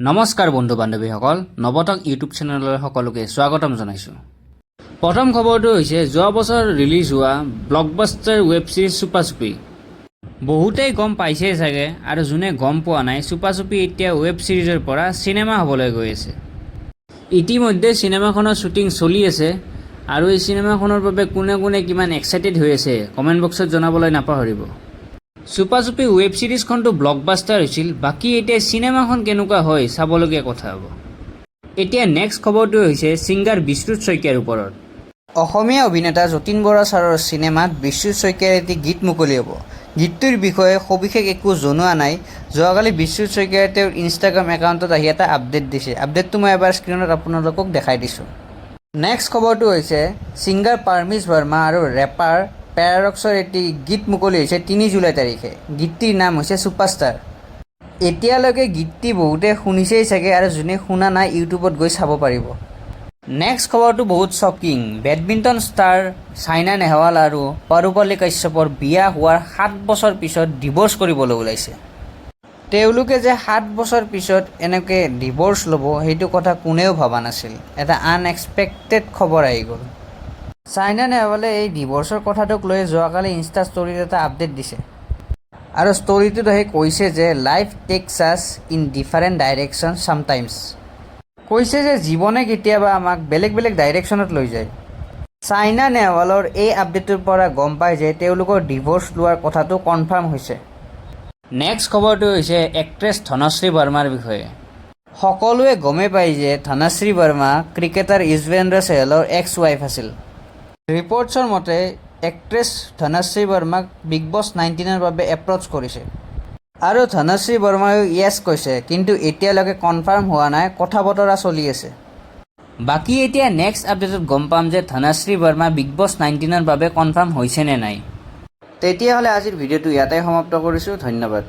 নমস্কাৰ বন্ধু বান্ধৱীসকল, নৱতক ইউটিউব চেনেলৰ সকলোকে স্বাগতম জনাইছোঁ। প্ৰথম খবৰটো হৈছে যোৱা বছৰ ৰিলিজ হোৱা ব্লকবাষ্টাৰ ৱেব ছিৰিজ চুপা চুপি। বহুতেই গম পাইছেই চাগে, আৰু যোনে গম পোৱা নাই, চুপা চুপি এতিয়া ৱেব ছিৰিজৰ পৰা চিনেমা হ'বলৈ গৈ আছে। ইতিমধ্যে চিনেমাখনৰ শ্বুটিং চলি আছে, আৰু এই চিনেমাখনৰ বাবে কোনে কোনে কিমান এক্সাইটেড হৈ আছে কমেণ্ট বক্সত জনাবলৈ নাপাহৰিব। চুপা চুপি ৱেব ছিৰিজখনটো ব্লকবাষ্টাৰ হৈছিল, বাকী এতিয়া চিনেমাখন কেনেকুৱা হয় চাবলগীয়া কথা হ'ব। এতিয়া নেক্সট খবৰটো হৈছে ছিংগাৰ বিশ্বজিৎ শইকীয়াৰ ওপৰত। অসমীয়া অভিনেতা যতীন বৰা ছাৰৰ চিনেমাত বিশ্বজিৎ শইকীয়াৰ এটি গীত মুকলি হ'ব। গীতটোৰ বিষয়ে সবিশেষ একো জনোৱা নাই। যোৱাকালি বিশ্বজিৎ শইকীয়াই তেওঁৰ ইনষ্টাগ্ৰাম একাউণ্টত আহি এটা আপডেট দিছে। আপডেটটো মই এবাৰ স্ক্ৰীণত আপোনালোকক দেখাই দিছোঁ। নেক্সট খবৰটো হৈছে ছিংগাৰ পাৰমিশ বাৰ্মা আৰু ৰেপাৰ পেৰাৰক্সৰ এটি গীত মুকলি হৈছে ৩ জুলাই তাৰিখে। গীতটিৰ নাম হৈছে ছুপাৰষ্টাৰ। এতিয়ালৈকে গীতটি বহুতে শুনিছেই চাগে, আৰু যোনে শুনা নাই ইউটিউবত গৈ চাব পাৰিব। নেক্সট খবৰটো বহুত shocking. Badminton star Saina Nehwal আৰু পাৰুপল্লী কাশ্যপৰ বিয়া হোৱাৰ 7 বছৰ পিছত ডিভ'ৰ্চ কৰিবলৈ ওলাইছে। তেওঁলোকে যে 7 বছৰ পিছত এনেকৈ ডিভ'ৰ্চ ল'ব, সেইটো কথা কোনেও ভবা নাছিল। এটা আনএক্সপেক্টেড খবৰ আহি গ'ল। ছাইনা নেহৱালে এই ডিভ'ৰ্চৰ কথাটোক লৈ যোৱাকালি ইনষ্টা ষ্টৰীত এটা আপডেট দিছে, আৰু ষ্টৰীটোত আহি কৈছে যে life takes us in different direction sometimes. কৈছে যে জীৱনে কেতিয়াবা আমাক বেলেগ বেলেগ ডাইৰেকশ্যনত লৈ যায়। ছাইনা নেহৱালৰ এই আপডেটটোৰ পৰা গম পায় যে তেওঁলোকৰ ডিভ'ৰ্চ লোৱাৰ কথাটো কনফাৰ্ম হৈছে। নেক্সট খবৰটো হৈছে এক্ট্ৰেছ ধনশ্ৰী বাৰ্মাৰ বিষয়ে। সকলোৱে গমেই পায় যে ধনশ্ৰী বাৰ্মা ক্ৰিকেটাৰ যুজৱেন্দ্ৰ চেহলৰ এক্স ৱাইফ আছিল। ৰিপৰ্টছৰ মতে এক্ট্ৰেছ ধনশ্ৰী বাৰ্মাক বিগ বছ 19ৰ বাবে এপ্ৰ'চ কৰিছে, আৰু ধনশ্ৰী বাৰ্মায়ো য়েছ কৈছে, কিন্তু এতিয়ালৈকে কনফাৰ্ম হোৱা নাই, কথা বতৰা চলি আছে। বাকী এতিয়া নেক্সট আপডেটত গম পাম যে ধনশ্ৰী বাৰ্মা বিগ বছ 19ৰ বাবে কনফাৰ্ম হৈছে নে নাই। তেতিয়াহ'লে আজিৰ ভিডিঅ'টো ইয়াতে সমাপ্ত কৰিছোঁ। ধন্যবাদ।